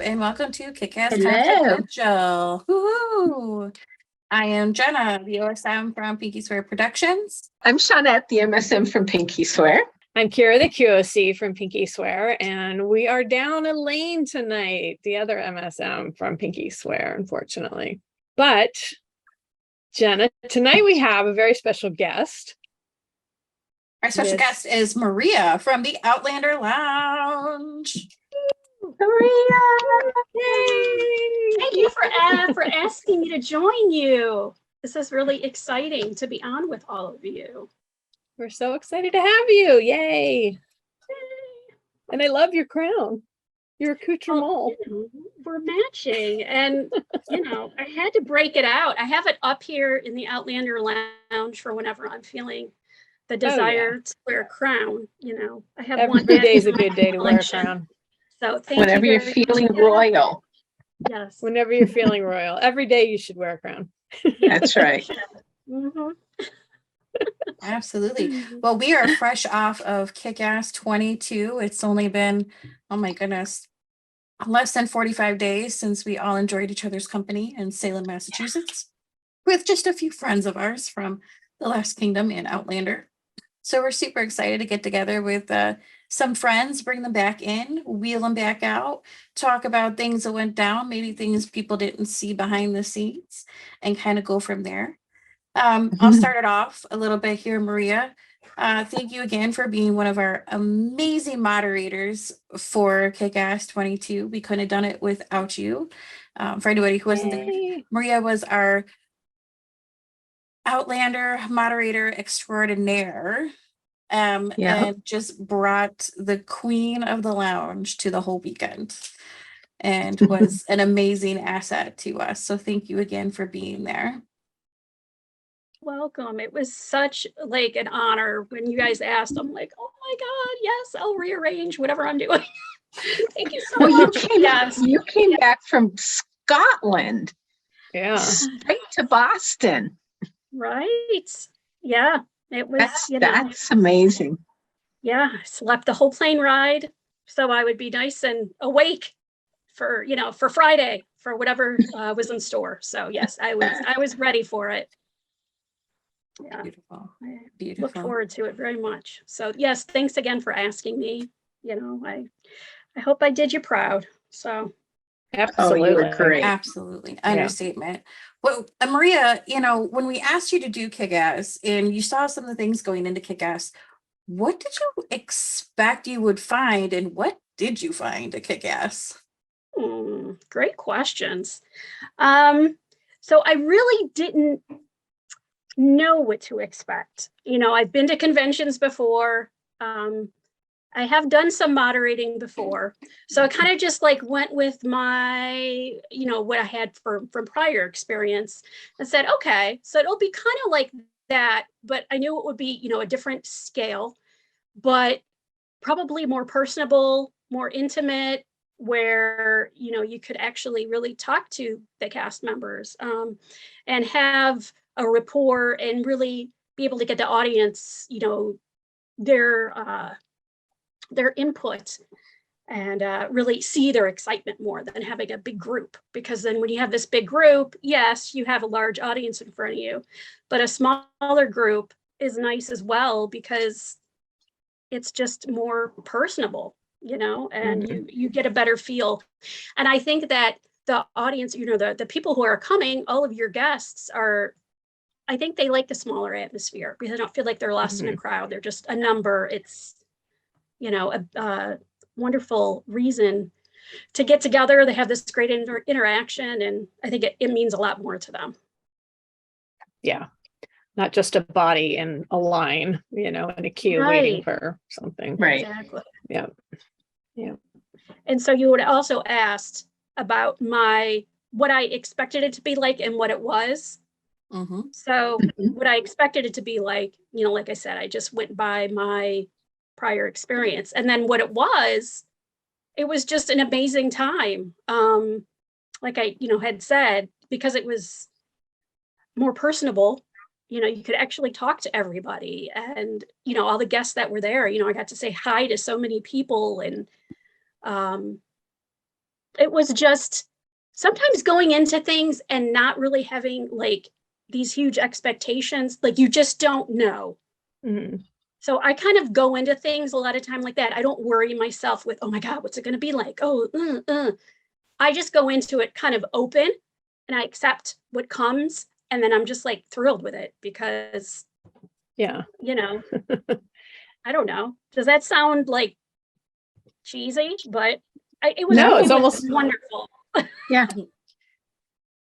and welcome to KiCaSS Hello. Konfidential. Woohoo! I am Jenna, the OSM from PinkieSwear Productions. I'm Shawnette, the MSM from PinkieSwear. I'm Kira, the QOC from PinkieSwear, and we are down Elaine tonight, the other MSM from PinkieSwear, unfortunately. But Jenna, tonight we have a very special guest. Our special guest is Maria from the Outlander Lounge. Maria! Yay! Thank you for asking me to join you. This is really exciting to be on with all of you. We're so excited to have you. Yay! And I love your crown, your accoutrement. Well, we're matching, and I had to break it out. I have it up here in the Outlander Lounge for whenever I'm feeling the desire to wear a crown. I have every day is a good day to wear a crown. So thank whenever you you're feeling royal. Yes. Whenever you're feeling royal, every day you should wear a crown. That's right. Absolutely. Well, we are fresh off of KiCaSS 22. It's only been, oh my goodness, less than 45 days since we all enjoyed each other's company in Salem, Massachusetts, with just a few friends of ours from the Last Kingdom and Outlander. So we're super excited to get together with some friends, bring them back in, wheel them back out, talk about things that went down, maybe things people didn't see behind the scenes, and kind of go from there. I'll start it off a little bit here, Maria. Thank you again for being one of our amazing moderators for KiCaSS 22. We couldn't have done it without you. For anybody who wasn't there, Maria was our Outlander moderator extraordinaire, and just brought the queen of the lounge to the whole weekend and was an amazing asset to us. So thank you again for being there. Welcome. It was such an honor when you guys asked. I'm like, oh my God, yes, I'll rearrange whatever I'm doing. Thank you so much. You came back from Scotland. Yeah. Straight to Boston. Right. Yeah. It was, that's amazing. Yeah. I slept the whole plane ride. So I would be nice and awake for Friday, for whatever was in store. So yes, I was ready for it. Yeah. Beautiful. I look forward to it very much. So yes, thanks again for asking me. I hope I did you proud. So absolutely. You were great. Absolutely. Understatement. Well, Maria, when we asked you to do KiCaSS and you saw some of the things going into KiCaSS, what did you expect you would find, and what did you find at KiCaSS? Great questions. So I really didn't know what to expect. I've been to conventions before. I have done some moderating before. So I kind of just went with my, what I had from prior experience and said, okay, so it'll be kind of like that, but I knew it would be, a different scale, but probably more personable, more intimate, where, you could actually really talk to the cast members and have a rapport and really be able to get the audience, their input and really see their excitement more than having a big group. Because then when you have this big group, yes, you have a large audience in front of you, but a smaller group is nice as well because it's just more personable, and you get a better feel. And I think that the audience, the people who are coming, all of your guests I think they like the smaller atmosphere because I don't feel like they're lost in a crowd. They're just a number. It's, a wonderful reason to get together. They have this great interaction, and I think it means a lot more to them. Yeah. Not just a body in a line, in a queue waiting for something. Right. Exactly. Yeah. Yeah. And so you would also asked about what I expected it to be like and what it was. So what I expected it to be like, like I said, I just went by my prior experience. And then what it was just an amazing time. Like I, had said, because it was more personable, you could actually talk to everybody and, all the guests that were there, I got to say hi to so many people and it was just sometimes going into things and not really having like these huge expectations, like you just don't know. Mhm. So I kind of go into things a lot of time like that. I don't worry myself with, oh my God, what's it going to be like? Oh, I just go into it kind of open and I accept what comes. And then I'm just like thrilled with it because, Yeah. you know, I don't know. Does that sound like cheesy? But it was, No, it it's was almost- wonderful. Yeah.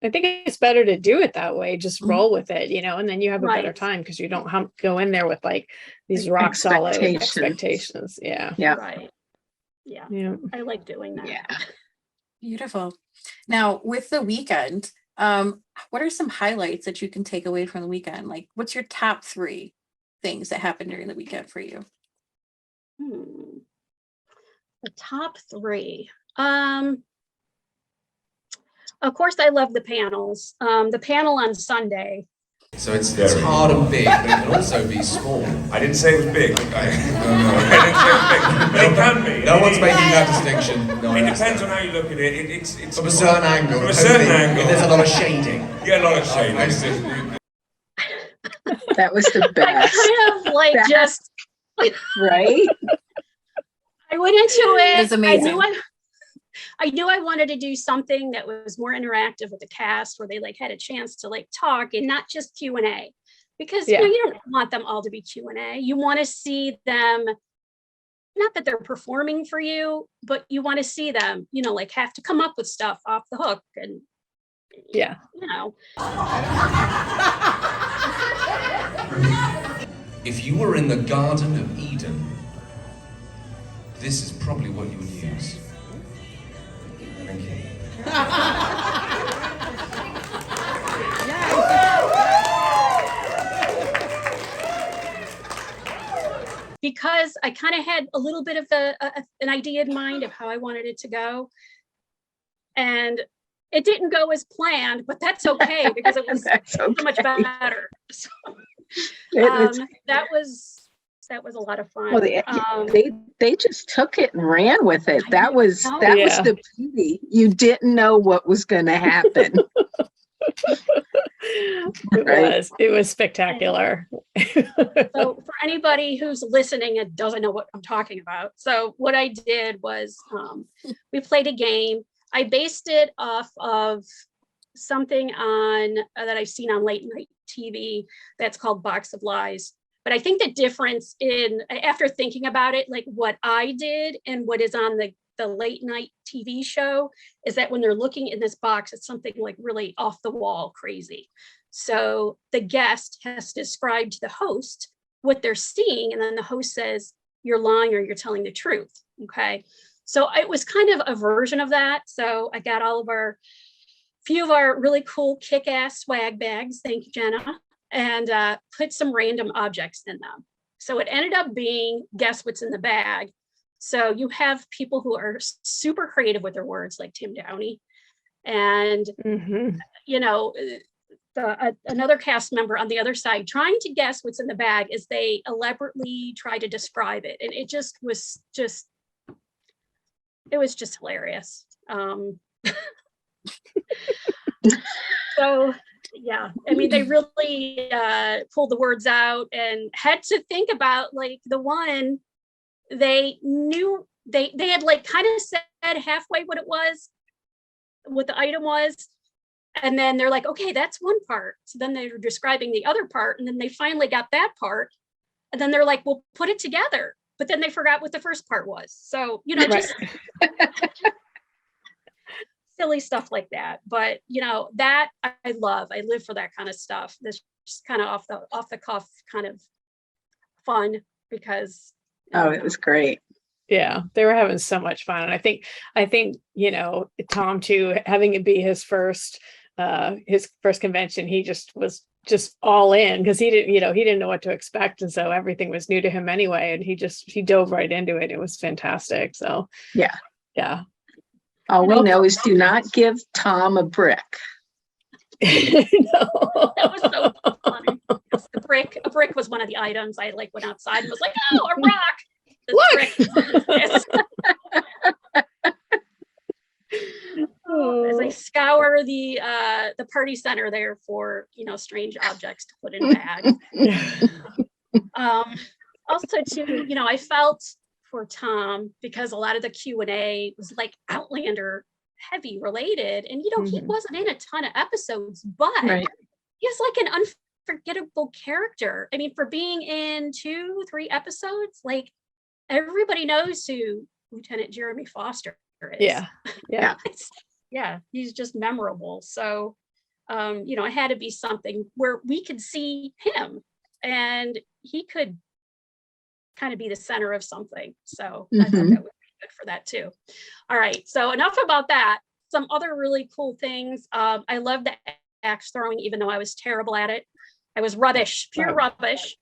I think it's better to do it that way, just Mhm. roll with it, you know, and then you have a better Right. time because you don't go in there with like these rock solid Expectations. expectations. Yeah. Yeah. Right. Yeah. Yeah. I like doing that. Yeah. Beautiful. Now, with the weekend, what are some highlights that you can take away from the weekend? Like, what's your top 3 things that happened during the weekend for you? The top 3. Of course, I love the panels. The panel on Sunday. So it's hard and big, but it can also be small. I didn't say it was big. I didn't say it was big, but it can be. No one's making that distinction. No, It depends on how you look at it. It's from a certain angle. From a certain angle. If there's a lot of shading. You get a lot of shade. That was the I best, kind of like That- just, right? I went into it. It was amazing. I knew I wanted to do something that was more interactive with the cast where they like had a chance to like talk and not just Q&A. Because you know, you don't want them all to be Q&A. You want to see them, not that they're performing for you, but you want to see them, you know, like have to come up with stuff off the hook and Yeah. you know. If you were in the Garden of Eden, this is probably what you would use. Thank you. Because I kind of had a little bit of an idea in mind of how I wanted it to go. And it didn't go as planned, but that's okay because it was That's so much okay. better. So, It was- that was a lot of fun. Well, they just took it and ran with it. That was know. Yeah. the beauty. You didn't know what was going to happen. It was spectacular. So for anybody who's listening and doesn't know what I'm talking about, so what I did was we played a game. I based it off of something on that I've seen on late night TV that's called Box of Lies. But I think the difference after thinking about it, like what I did and what is on the late night TV show is that when they're looking in this box, it's something like really off the wall crazy. So the guest has to describe to the host what they're seeing. And then the host says, you're lying or you're telling the truth. Okay. So it was kind of a version of that. So I got few of our really cool kick-ass swag bags. Thank you, Jenna. And put some random objects in them. So it ended up being guess what's in the bag. So you have people who are super creative with their words, like Tim Downey, and you know, another cast member on the other side trying to guess what's in the bag as they elaborately try to describe it, and it was just hilarious. So. Yeah, I mean, they really pulled the words out and had to think about like the one they knew they had like kind of said halfway what the item was. And then they're like, okay, that's one part. So then they were describing the other part. And then they finally got that part. And then they're like, well, put it together. But then they forgot what the first part was. So, you know, just silly stuff like that. But you know, that I love. I live for that kind of stuff. This just kind of off the cuff kind of fun because It was great. Yeah, they were having so much fun. And I think, you know, Tom too, having it be his first convention, he just was just all in because he didn't know what to expect. And so everything was new to him anyway. And he dove right into it. It was fantastic. So Yeah. Yeah. All we know is do not give Tom a brick. No. That was so funny. Yes, a brick was one of the items. I like went outside and was like, oh, a rock. This Look! brick. Yes. scour the party center there for, you know, strange objects to put in bags. Also too, you know, I felt for Tom because a lot of the Q&A was like Outlander heavy related, and you know, he wasn't in a ton of episodes, but he's like an unforgettable character. I mean, for being in 2-3 episodes, like everybody knows who Lieutenant Jeremy Foster is. Yeah, he's just memorable. So you know, it had to be something where we could see him and he could kind of be the center of something. So I thought that would be good for that too. All right, so enough about that. Some other really cool things. I love the axe throwing, even though I was terrible at it. I was rubbish, pure rubbish.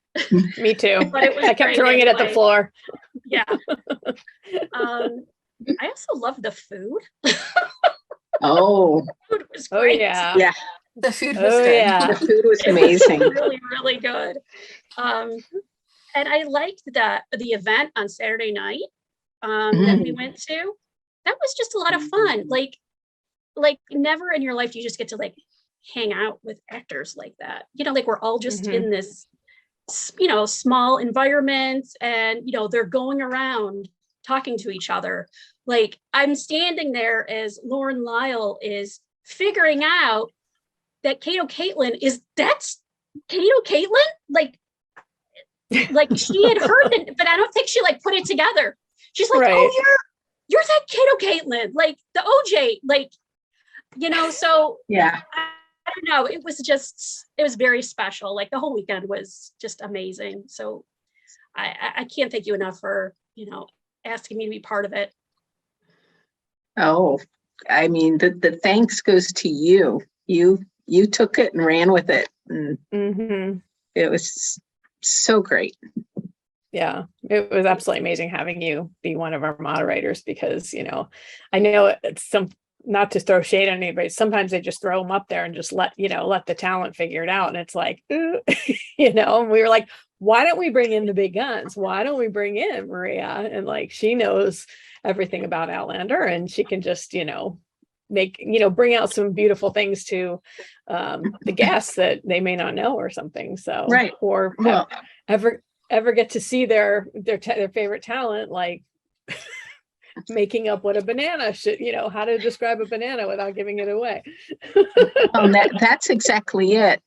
Me too. But it was I kept throwing it at the floor. Yeah. I also love the food. Oh, Food was great. Yeah. yeah. The food was Oh good. yeah. The food was It was amazing. really, really good. And I liked the event on Saturday night that we went to. That was just a lot of fun. Like never in your life do you just get to like hang out with actors like that. You know, like we're all just in this, you know, small environment, and you know, they're going around talking to each other. Like I'm standing there as Lauren Lyle is figuring out that Kato Caitlin that's Kato Caitlin. Like she had heard it, but I don't think she like put it together. She's like, oh, you're that Kato Caitlin, like the OJ, like, you know, so Yeah. I don't know. It was very special. Like the whole weekend was just amazing. So I can't thank you enough for, you know, asking me to be part of it. Oh, I mean, the thanks goes to you. You took it and ran with it. And it was so great. Yeah, it was absolutely amazing having you be one of our moderators, because, you know, I know it's not to throw shade on anybody, sometimes they just throw them up there and just let the talent figure it out. And it's like, you know, and we were like, why don't we bring in the big guns? Why don't we bring in Maria? And like, she knows everything about Outlander, and she can just, you know, bring out some beautiful things to the guests that they may not know or something. So, or ever get to see their favorite talent, like making up what a banana should, you know, how to describe a banana without giving it away. That's exactly it.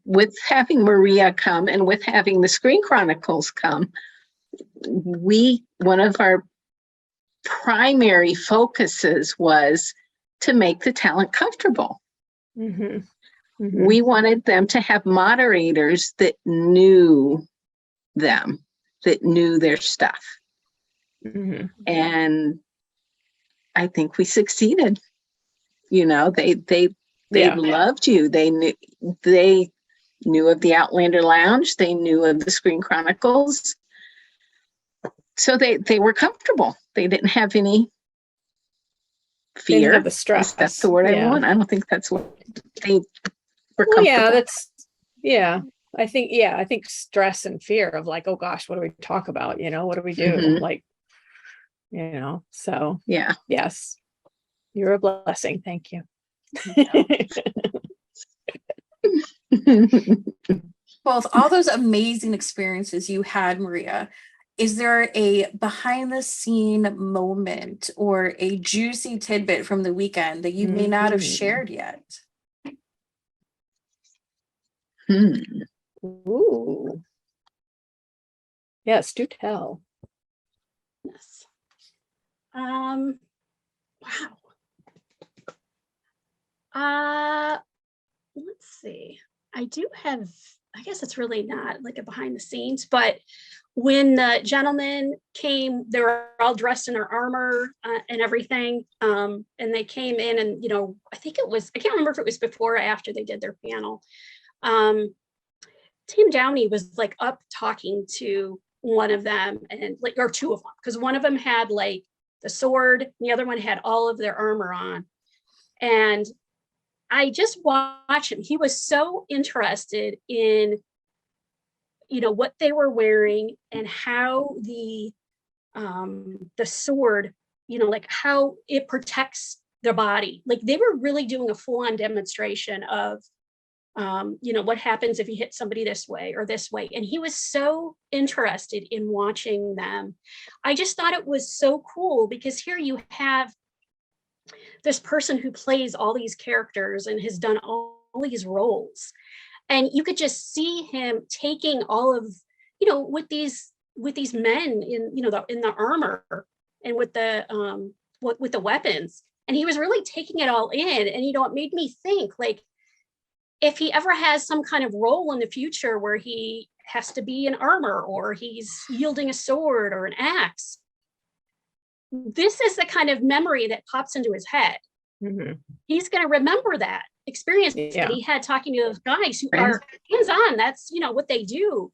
With having Maria come and with having the Screen Chronicles come, one of our primary focuses was to make the talent comfortable. We wanted them to have moderators that knew them, that knew their stuff. And I think we succeeded. You know, they loved you. They knew of the Outlander Lounge. They knew of the Screen Chronicles. So they were comfortable. They didn't have any fear. Didn't have the stress. That's the word I want. I don't think that's what they were comfortable. I think stress and fear of like, oh gosh, what do we talk about? You know, what do we do? Like, you know, so yes, you're a blessing. Thank you. Well, with all those amazing experiences you had, Maria, is there a behind the scene moment or a juicy tidbit from the weekend that you may not have shared yet? Ooh. Yes, do tell. Yes. Wow. Let's see. I do have, I guess it's really not like a behind the scenes, but when the gentlemen came, they were all dressed in their armor and everything. And they came in and, you know, I think it was, I can't remember if it was before or after they did their panel. Tim Downey was like up talking to one of them, and like, or two of them, because one of them had like the sword, and the other one had all of their armor on. And I just watched him. He was so interested in, you know, what they were wearing and how the sword, you know, like how it protects their body. Like they were really doing a full-on demonstration of, what happens if you hit somebody this way or this way. And he was so interested in watching them. I just thought it was so cool because here you have this person who plays all these characters and has done all these roles. And you could just see him taking all of, with these men in, in the armor and with the weapons. And he was really taking it all in. And, it made me think, like, if he ever has some kind of role in the future where he has to be in armor or he's wielding a sword or an axe, this is the kind of memory that pops into his head. Mm-hmm. He's going to remember that experience that he had talking to those guys who are hands-on. That's, what they do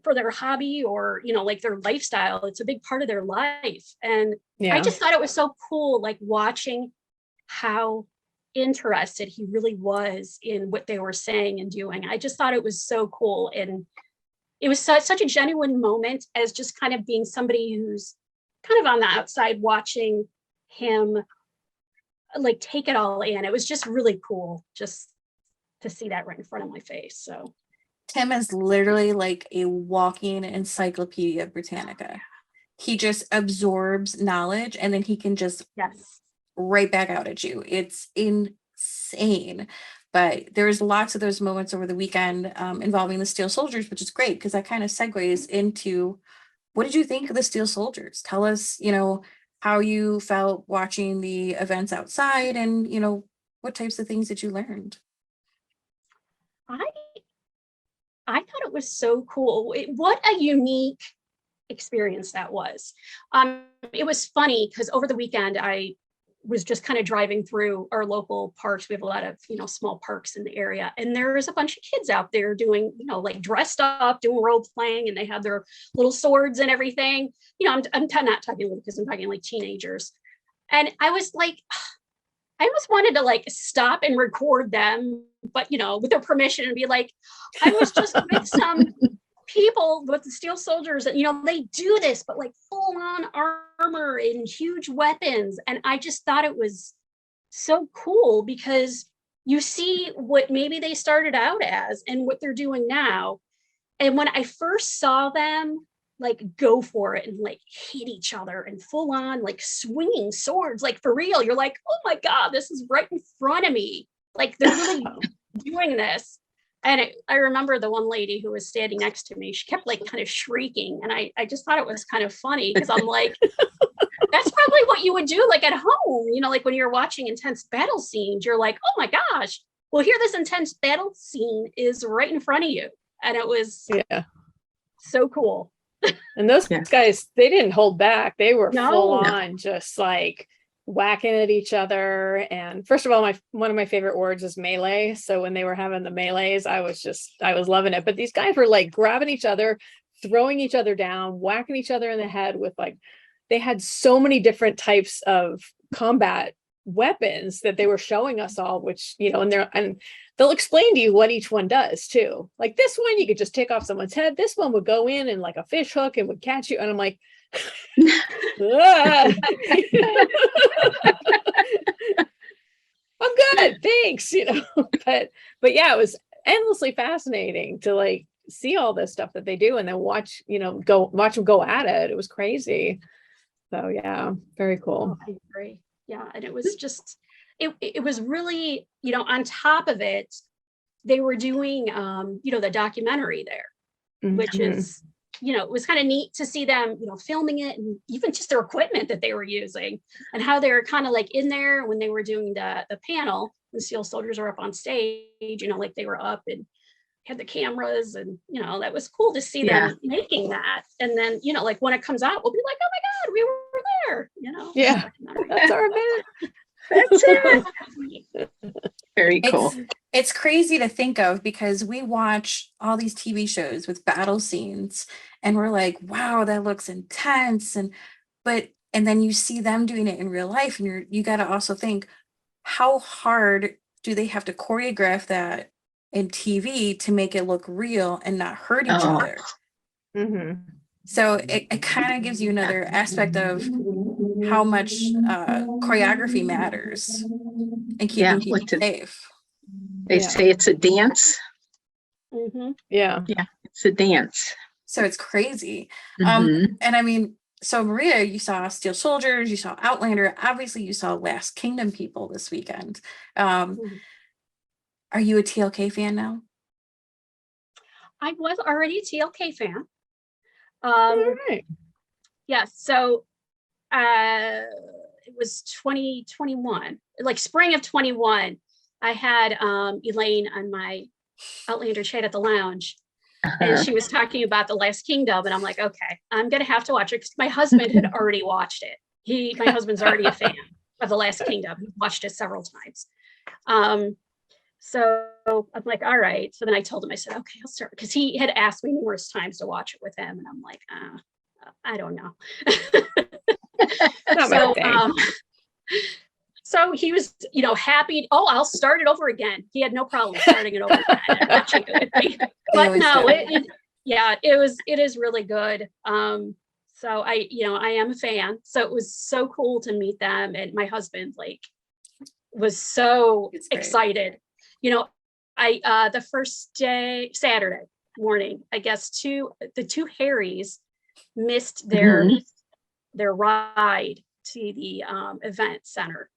for their hobby or, like their lifestyle. It's a big part of their life. And I just thought it was so cool, like watching how interested he really was in what they were saying and doing. I just thought it was so cool. And it was such a genuine moment as just kind of being somebody who's kind of on the outside watching him like take it all in. It was just really cool just to see that right in front of my face. So Tim is literally like a walking encyclopedia Britannica. He just absorbs knowledge and then he can just right back out at you. It's insane. But there's lots of those moments over the weekend involving the Steel Soldiers, which is great because that kind of segues into, what did you think of the Steel Soldiers? Tell us, how you felt watching the events outside and, what types of things that you learned. I thought it was so cool. What a unique experience that was. It was funny because over the weekend, I was just kind of driving through our local parks. We have a lot of, small parks in the area. And there's a bunch of kids out there doing, like dressed up, doing role playing, and they have their little swords and everything. I'm not talking little because I'm talking like teenagers. And I was like, I almost wanted to like stop and record them, but, with their permission and be like, I was just with some people with the Steel Soldiers and, they do this, but like full on armor and huge weapons. And I just thought it was so cool because you see what maybe they started out as and what they're doing now. And when I first saw them like go for it and like hit each other and full on like swinging swords, like for real, you're like, oh my God, this is right in front of me. Like they're really doing this. And I remember the one lady who was standing next to me, she kept like kind of shrieking. And I just thought it was kind of funny because I'm like, that's probably what you would do like at home, like when you're watching intense battle scenes, you're like, oh my gosh, well, here this intense battle scene is right in front of you. And it was so cool. And those guys, they didn't hold back. They were full on just like whacking at each other. And first of all, one of my favorite words is melee. So when they were having the melees, I was loving it. But these guys were like grabbing each other, throwing each other down, whacking each other in the head with like, they had so many different types of combat weapons that they were showing us all, which, and they'll explain to you what each one does too. Like this one, you could just take off someone's head. This one would go in and like a fish hook and would catch you. And I'm like, I'm good, thanks, but yeah, it was endlessly fascinating to like see all this stuff that they do and then watch them go at it. It was crazy. So yeah, very cool. I agree. Yeah, and it was just it was really, on top of it, they were doing the documentary there, which is it was kind of neat to see them, filming it and even just their equipment that they were using and how they were kind of like in there when they were doing the panel. The Steel Soldiers are up on stage, like they were up and had the cameras and, that was cool to see them making that. And then, like when it comes out, we'll be like, oh my God, we were there, Yeah, that's our event. That's it. Very cool. It's crazy to think of because we watch all these TV shows with battle scenes and we're like, wow, that looks intense. And then you see them doing it in real life and you got to also think, how hard do they have to choreograph that in TV to make it look real and not hurt each other? Mm-hmm. So it kind of gives you another aspect of how much choreography matters and Yeah, keeping what people safe. They Yeah. say it's a dance. Mhm. Yeah. Yeah, it's a dance. So it's crazy. Mhm. And I mean, so Maria, you saw Steel Soldiers, you saw Outlander, obviously you saw Last Kingdom people this weekend. Mhm. Are you a TLK fan now? I was already a TLK fan. All right. Yeah, so it was 2021, like spring of 21. I had Elaine on my Outlander chat at the lounge, and she was talking about The Last Kingdom, and I'm like, okay, I'm gonna have to watch it because my husband had already watched it. My husband's already a fan of The Last Kingdom. He's watched it several times. So I'm like, all right. So then I told him, I said, okay, I'll start, because he had asked me numerous times to watch it with him, and I'm like, I don't know. Not my thing. So he was, happy. Oh, I'll start it over again. He had no problem starting it over again and watching it with me. But always no, do. it is really good. So I am a fan. So it was so cool to meet them, and my husband was so It's great. excited. The first day, Saturday morning, I guess the two Harrys missed their ride to the event center.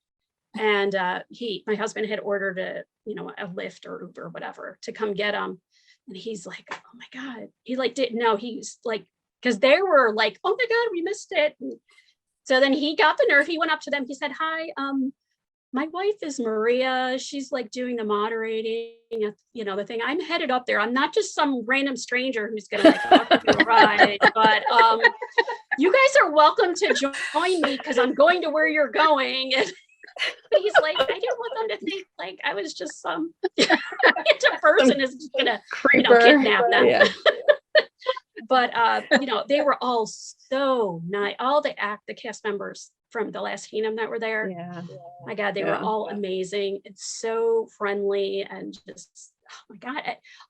And my husband had ordered a Lyft or Uber or whatever to come get him. And he's like, oh my God. He didn't know. He's like, because they were like, oh my God, we missed it. And so then he got the nerve. He went up to them. He said, hi, my wife is Maria. She's doing the moderating, the thing. I'm headed up there. I'm not just some random stranger who's going to offer you a ride, but you guys are welcome to join me because I'm going to where you're going. And he's like, I didn't want them to think I was just some person is just going to kidnap them. Yeah. But they were all so nice. All the cast members from The Last Kingdom that were there. Yeah. My God, they were all amazing. It's so friendly and just, oh my God,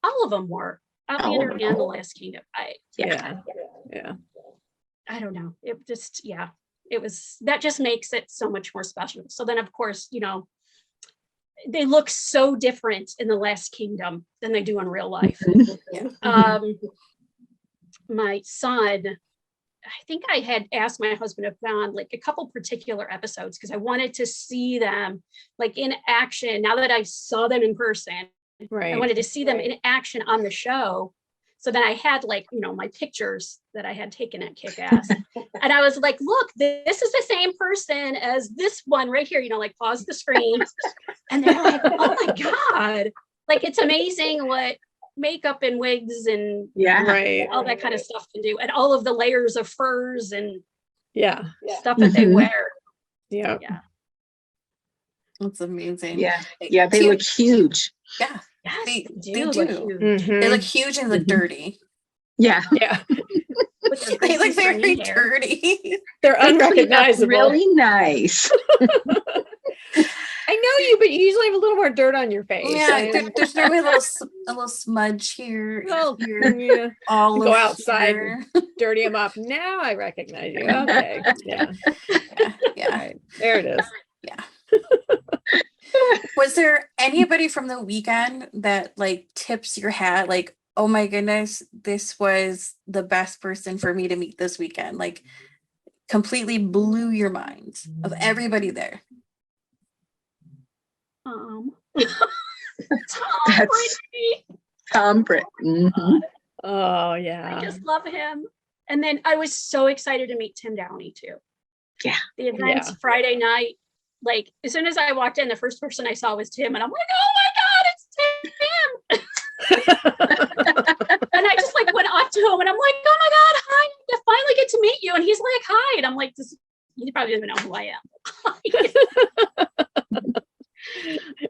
all of them were. Outlander and The Last Kingdom. Yeah. I don't know. It just, it was, that just makes it so much more special. So then, of course, they look so different in The Last Kingdom than they do in real life. My son, I think I had asked my husband to put on a couple particular episodes because I wanted to see them in action. Now that I saw them in person, Right. I wanted to see them in action on the show. So then I had my pictures that I had taken at KiCaSS. And I was like, look, this is the same person as this one right here, pause the screen. And they're like, oh my God. It's amazing what makeup and wigs and all that kind of stuff can do. And all of the layers of furs and stuff that they wear. Yeah. That's amazing. Yeah, they look huge. Yeah. Yes, They do. do. Look huge. They look huge and look dirty. Yeah. Yeah. With their They look greasy, very stringy hair. dirty. They're They clean up unrecognizable. really nice. I know you, but you usually have a little more dirt on your face. Yeah, there's normally a little smudge here. Well, here, yeah. all Go of outside here. and dirty them up. Now I recognize you. Okay. Yeah. Yeah. Right. There it is. Yeah. Was there anybody from the weekend that tips your hat oh my goodness, this was the best person for me to meet this weekend, completely blew your mind of everybody there? Tom That's Brady. Tom Britton. Oh yeah. I just love him. And then I was so excited to meet Tim Downey too. Yeah. The event's Friday night. As soon as I walked in, the first person I saw was Tim, and I'm like, oh my God, it's Tim. And I just went up to him and I'm like, oh my God, hi, I finally get to meet you. And he's like, hi. And I'm like, he probably doesn't know who I am.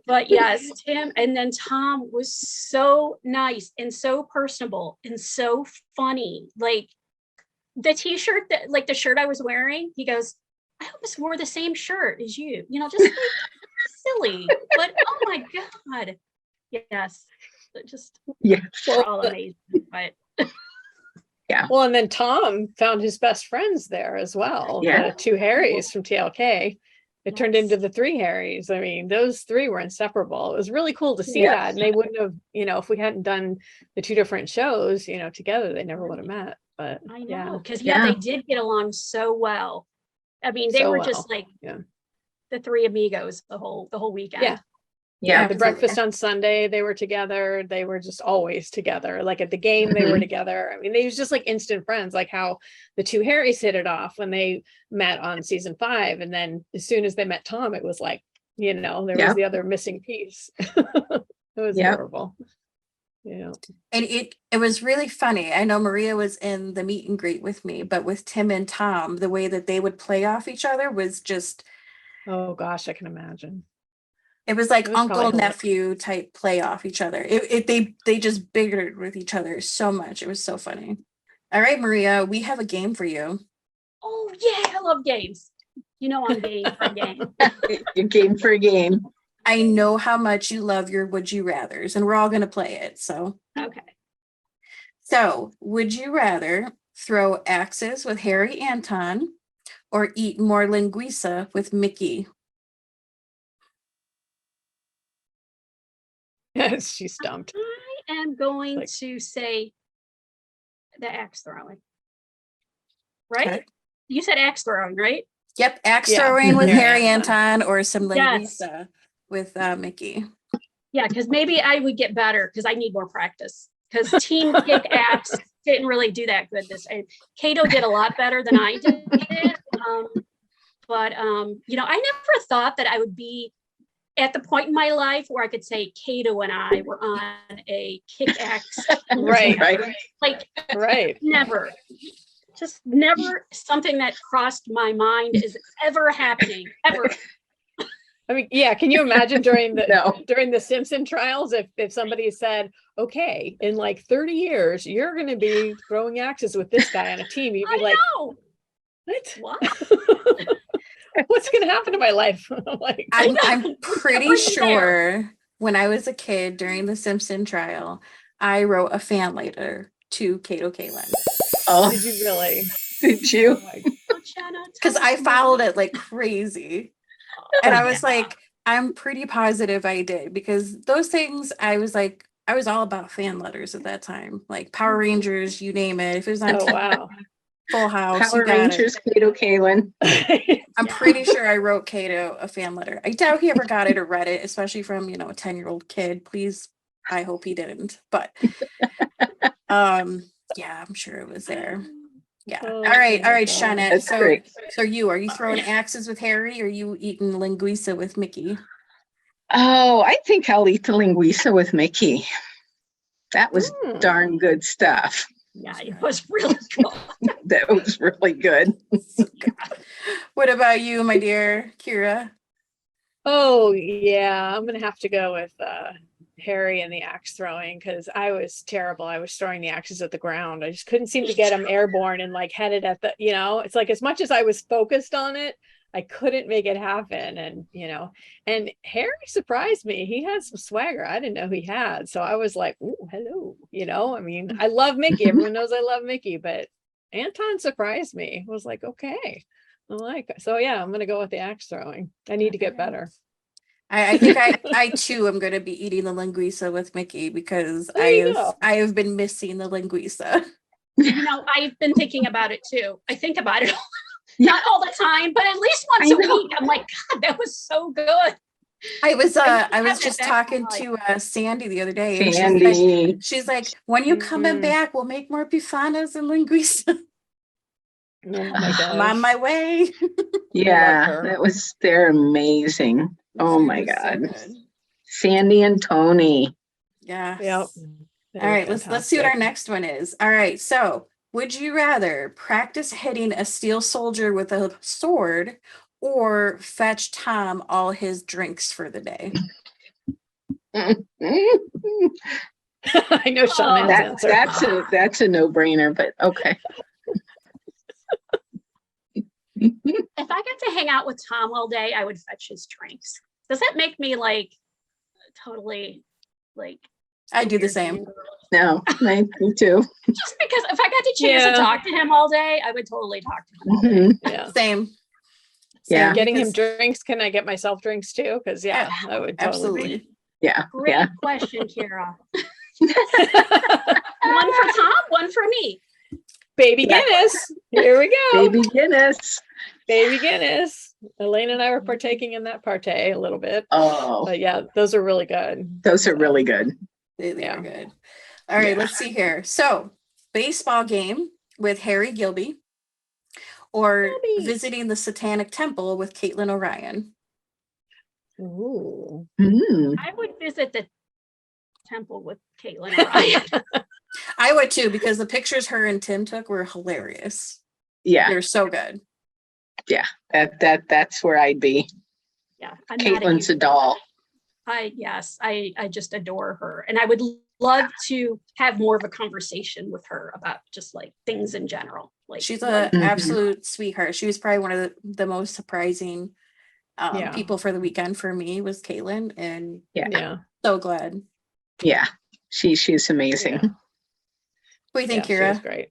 But yes, Tim, and then Tom was so nice and so personable and so funny. The t-shirt that the shirt I was wearing, he goes, I almost wore the same shirt as you, just silly, but oh my God. Yes. Just Yeah. we're all amazing. But Yeah. Well, and then Tom found his best friends there as well. Yeah. The two Harrys from TLK. It turned Yes. into the three Harrys. I mean, those three were inseparable. It was really cool to see Yeah. that. And they wouldn't have, if we hadn't done the two different shows, together, they never would have met. But I know, yeah, because Yeah. they did get along so well. I mean, they So were well. just like Yeah. the three amigos the whole weekend. Yeah. Yeah. The breakfast on Sunday, they were together. They were just always together. Like at the game, they were together. I mean, they was just like instant friends, like how the two Harrys hit it off when they met on season 5. And then as soon as they met Tom, it was like, there was the other missing piece. It was adorable. Yeah. And it was really funny. I know Maria was in the meet and greet with me, but with Tim and Tom, the way that they would play off each other was just, Oh gosh, I can imagine. it was like It was uncle probably nephew type play off each other. They just biggered with each other so much. It was so funny. All right, Maria, we have a game for you. Oh yeah, I love games. I'm game for a game. You're game for a game. I know how much you love your would you rathers, and we're all going to play it. So would you rather throw axes with Harry Anton or eat more linguiça with Mickey? She's stumped. I am going Like- to say the axe throwing. Right? Okay. You said axe throwing, right? Yep, axe Yeah. throwing with Harry Harry Anton or some Yes. linguiça with Mickey. Yeah, because maybe I would get better because I need more practice. Because Team KiCaSS didn't really do that good this time. Kato did a lot better than I did. But I never thought that I would be at the point in my life where I could say Kato and I were on a KiCaSS. Right. Like Right. never. Just never something that crossed my mind is ever happening. Ever. I mean, yeah, can you imagine during the No. during the Simpson trials if somebody said, okay, in like 30 years, you're gonna be throwing axes with this guy on a team, you'd be I like, know. what? What? What's gonna happen to my life? Like, I'm pretty Never sure when I was a kid during the Simpson trial, I wrote a fan letter to Kato Kaelin Oh, did you really? did you? Oh my- Oh, Jenna, because tell I us followed more. it like crazy. And I was like, I'm pretty positive I did, because those things, I was all about fan letters at that time, like Power Rangers, you name it. If it was on Oh TV, wow. Full House, Power you got Rangers, Kato Kaelin. I'm pretty sure I wrote Kato a fan letter. I doubt he ever got it or read it, especially from, a 10-year-old kid. Please, I hope he didn't. But yeah, I'm sure it was there. Yeah. Oh all right, my God. Shawnette. That's great. So are you throwing axes with Harry, or are you eating linguiça with Mickey? Oh, I think I'll eat the linguiça with Mickey. That was Hmm. darn good stuff. Yeah, it was really cool. That was really good. What about you, my dear Kira? Oh yeah, I'm gonna have to go with Harry and the axe throwing, because I was terrible. I was throwing the axes at the ground. I just couldn't seem to get them airborne and like headed at the, it's like as much as I was focused on it, I couldn't make it happen. And and Harry surprised me. He had some swagger I didn't know he had. So I was like, ooh, hello. I mean, I love Mickey. Everyone knows I love Mickey, but Anton surprised me. I was like, okay. I like it. So yeah, I'm gonna go with the axe throwing. I need to get better. I think I too am going to be eating the linguiça with Mickey, because There you go. I have been missing the linguiça. I've been thinking about it too. I think about it not all the time, but at least once I a know. week. I'm like, God, that was so good. I was have just that talking back in to Sandy the other day, and Sandy. she's like, when you coming Mhm. back, we'll make more bifanas and linguiça. Oh my gosh. I'm on my way. Yeah, her. they're amazing. Oh my It was so God. good. Sandy and Tony. Yeah. Yep. All right, let's see what our next one is. All right, so would you rather practice hitting a steel soldier with a sword, or fetch Tom all his drinks for the day? I know Shawnette's answer. That's a no-brainer, but okay. If I got to hang out with Tom all day, I would fetch his drinks. Does that make me like totally like I do the same. No, me too. Just because if I got the chance Yeah. to talk to him all day, I would totally talk to him all day. Yeah. Same. Yeah. Getting him because- drinks. Can I get myself drinks too? Because yeah, that would totally be. Absolutely. Yeah. Great Yeah. question, Kira. One for Tom, one for me. Baby Yeah. Guinness. Here we go. Baby Guinness. Baby Guinness. Elaine and I were partaking in that partay a little bit. Oh, But yeah, those are really good. those are really good. They Yeah. are good. All right, Yeah. let's see here. So, baseball game with Harry Gilby, or Gilby. visiting the Satanic Temple with Caitlin O'Ryan. Ooh. Mm. I would visit the temple with Caitlin O'Ryan. I would too, because the pictures her and Tim took were hilarious. Yeah, They're so good. that's where I'd be. Yeah, I'm not Caitlin's a huge- doll. I just adore her, and I would love to have more of a conversation with her about just like things in general. Like She's what- an Mhm. absolute sweetheart. She was probably one of the most surprising Yeah. people for the weekend for me was Caitlin, and Yeah. Yeah. so glad. Yeah, she's amazing. Yeah. What do you think, Yeah, she was Kira? great.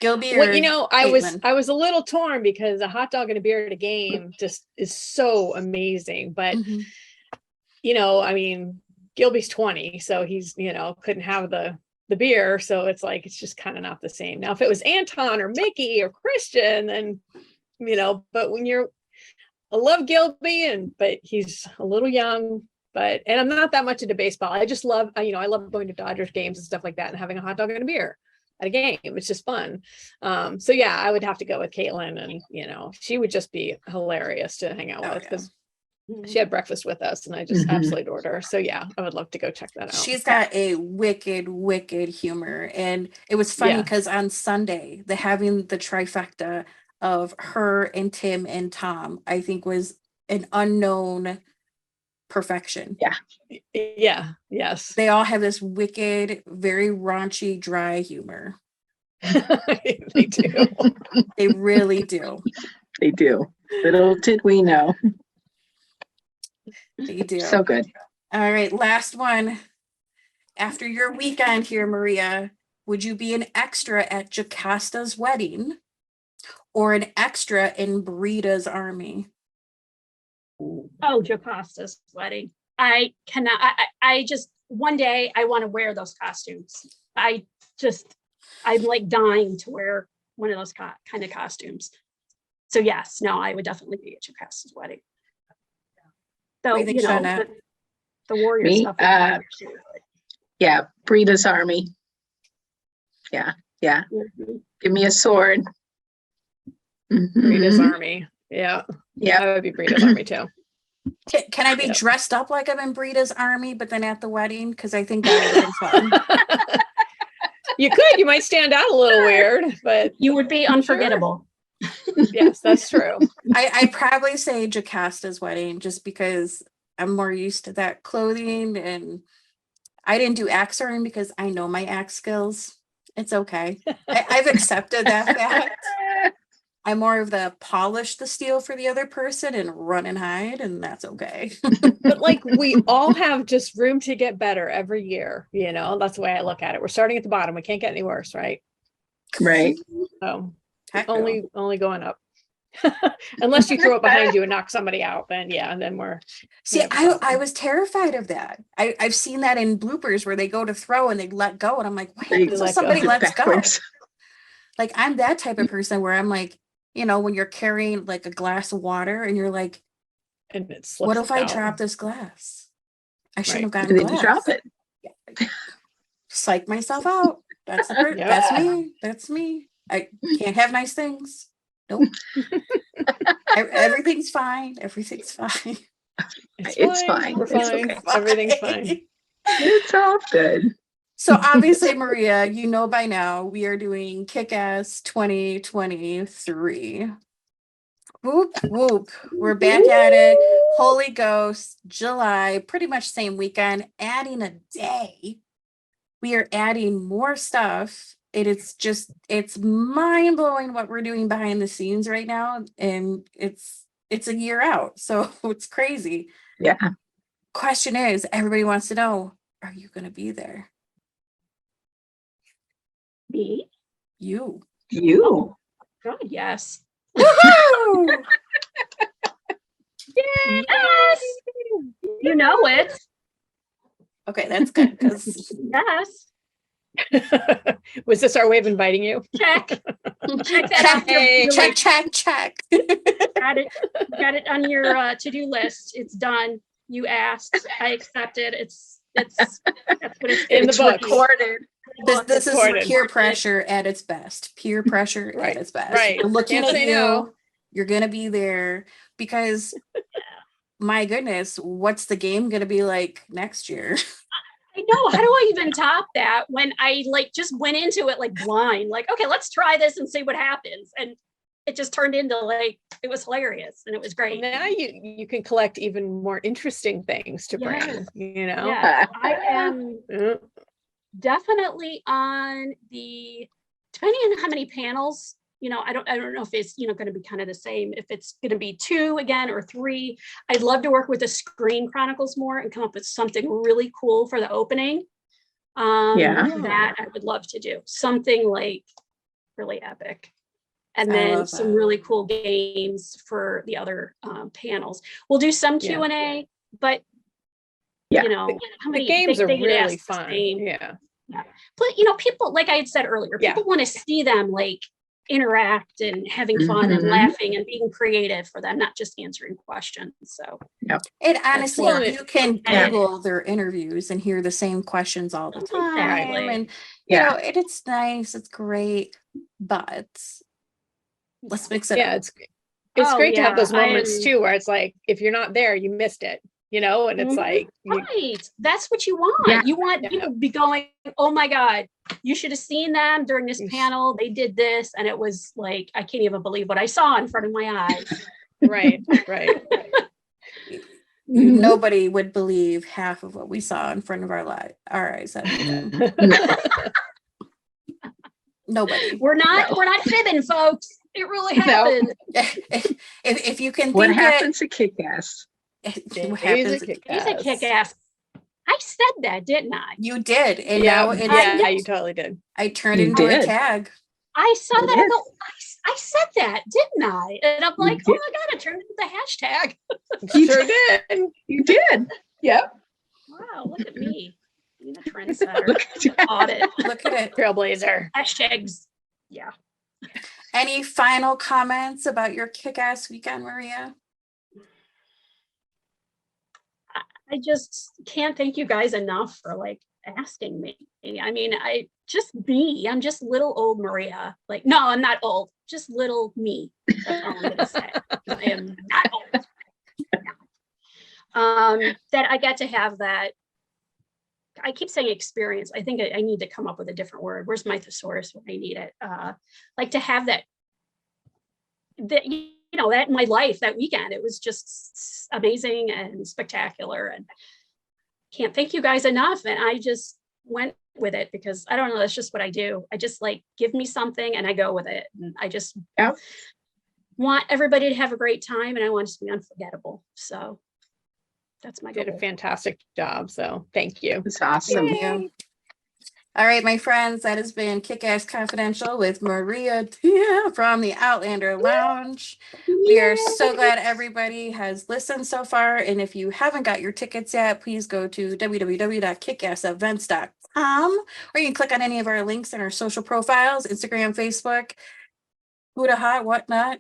Gilby or Well, you know, I Caitlin? was a little torn because a hot dog and a beer at a game just is so amazing. But Mhm. you know, I mean, Gilby's 20, so he's, you know, couldn't have the beer. So it's like it's just kind of not the same. Now, if it was Anton or Mickey or Christian, then you know, but when I love Gilby but he's a little young. And I'm not that much into baseball. I just love, you know, I love going to Dodgers games and stuff like that and having a hot dog and a beer at a game. It's just fun. So yeah, I would have to go with Caitlin, and you know, she would just be hilarious to hang out Oh, with yeah. because she had breakfast with us and I just Mhm. absolutely adored her. So yeah, I would love to go check that out. She's got a wicked humor. And it was funny Yeah. because on Sunday, having the trifecta of her and Tim and Tom, I think was an unknown perfection. Yeah, yes. They all have this wicked, very raunchy, dry humor. They do. They really do. They do. Little did we know. They do. So good. All right, last one. After your weekend here, Maria, would you be an extra at Jacasta's wedding or an extra in Brida's army? Oh, Jocasta's wedding. I cannot. I just one day I want to wear those costumes. I'm like dying to wear one of those kind of costumes. So yes, no, I would definitely be at Jocasta's wedding. Though What do you think, Shawnette? the warrior Me, stuff. Is fun too, Yeah, Brida's army. Yeah. but- Mhm. Give me a sword. Brida's Mhm. army. Yeah. Yeah. I would be Brida's army too. Can I be Yeah. dressed up like I'm in Brida's army, but then at the wedding? Because I think that would have been fun. You could, you might stand out a little weird, but You would be unforgettable. yes, that's true. I'd probably say Jacasta's wedding just because I'm more used to that clothing, and I didn't do axe throwing because I know my axe skills. It's okay. I've accepted that fact. I'm more of the polish the steel for the other person and run and hide, and that's okay. But like we all have just room to get better every year, you know, that's the way I look at it. We're starting at the bottom. We can't get any worse, right? Right. So Heck no. only going up. Unless you throw it behind you and knock somebody out, then yeah, and then we're See, yeah, I was terrified of that. I've seen that in bloopers where they go to throw and they let go, and I'm like, what They happens let if somebody go. lets go? Backwards. Like, I'm that type of person where I'm like, you know, when you're carrying like a glass of water and you're like, and it slips what if I out. drop this glass? I shouldn't have Right. gotten Then glass. you drop it. Psych myself out. That's Yep. that's me. That's me. I can't have nice things. Nope. Everything's fine. Everything's fine. It's fine. We're It's fine. okay. Everything's fine. It's all good. So obviously, Maria, you know by now we are doing KiCaSS 2023. Whoop whoop. We're back at it. Holy Ghost, July, pretty much same weekend, adding a day. We are adding more stuff. It's mind-blowing what we're doing behind the scenes right now. And it's a year out. So it's crazy. Yeah. Question is, everybody wants to know, are you going to be there? Me? You. You. God, yes. Woohoo! Yes. You know it. Okay, that's good because Yes. Was this our way of inviting you? Check. Check that off your Hey. list. check. Got it on your to-do list. It's done. You asked. I accepted. That's what it's In the it's books. Recorded. This is Recorded. peer pressure at its best. Peer pressure Right, at its best. right. We're looking Can't at say you. no. You're gonna be there because my goodness, what's the game gonna be like next year? I know. How do I even top that when I like just went into it like blind? Like, okay, let's try this and see what happens. And it just turned into like it was hilarious and it was great. Now you can collect even more interesting things to bring, Yes. you know? Yeah, I am Yeah. definitely on the, depending on how many panels, you know, I don't know if it's, you know, going to be kind of the same, if it's going to be 2 again or 3. I'd love to work with the Screen Chronicles more and come up with something really cool for the opening. Yeah. That I would love to do something like really epic. And I then love some that. really cool games for the other panels. We'll do some Yeah. Q&A, but Yeah. you know, how The many games are they could really ask the fun. same. Yeah. But you know, people, like I had said earlier, Yeah. people want to see them like interact and having fun and Mhm. laughing and being creative for them, not just answering questions. So And honestly, Excellent. you can Yeah. Google their interviews and hear the same questions all the time. Exactly. And Yeah. you know, it's nice, it's great, but let's mix it Yeah, up. it's Oh, great to have yeah, those I moments am- too, where it's like, if you're not there, you missed it, you know? And it's Mhm. like, you, right, that's what you want. Yeah. You want Yeah. people to be going, oh my God, you should have seen them during this Yes. panel. They did this. And it was like, I can't even believe what I saw in front of my eyes. right, right. Mhm. Nobody would believe half of what we saw in front of our eyes that weekend. Nobody. We're not No. fibbing, folks. It really No. happened. If you can What think happens to KiCaSS? what happens, He's a kick-ass. I said that, didn't I? you did, and Yeah, now it, yeah, you totally did. I turned You into a did. tag. I saw You that. I did. go, I said that, didn't I? And I'm like, oh did. my God, I turned into the hashtag. You Sure did. did. You did. Yep. Wow, look at me. Being a trendsetter. Look at you. Audit. Look at it. Trailblazer. Hashtags. Yeah. Any final comments about your kick-ass weekend, Maria? I just can't thank you guys enough for like asking me. I mean, I'm just little old Maria. Like, no, I'm not old, just little me. That's all I'm gonna say. I am not old. That I got to have that. I keep saying experience. I think I need to come up with a different word. Where's my thesaurus when I need it? Like to have that, you know, that in my life that weekend. It was just amazing and spectacular, and can't thank you guys enough. And I just went with it because I don't know, that's just what I do. I just like give me something and I go with it. And I just want everybody to have a great time, and I want it to be unforgettable. So that's my Did a goal. fantastic job. So thank you. It's awesome. Thank you. All right, my friends, that has been KiCaSS Confidential with Maria Tia from the Outlander Lounge. We are so glad everybody has listened so far. And if you haven't got your tickets yet, please go to www.kickassevents.com, or you can click on any of our links in our social profiles, Instagram, Facebook, Huda Hot, whatnot,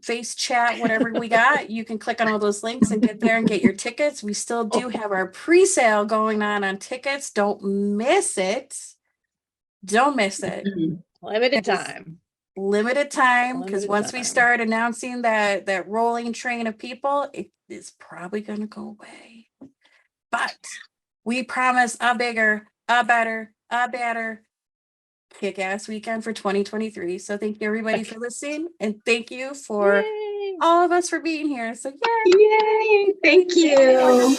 Face Chat, whatever we got. You can click on all those links and get there and get your tickets. We still do have our pre-sale going on tickets. Don't miss it. Don't miss it. Mhm. Limited Yes. time. Limited time, because Limited once we time. start announcing that rolling train of people, it is probably going to go away. But we promise a bigger, a better, a better kick-ass weekend for 2023. So thank you everybody for listening, and thank you for Yay. all of us for being here. So yeah. Yay. Thank you.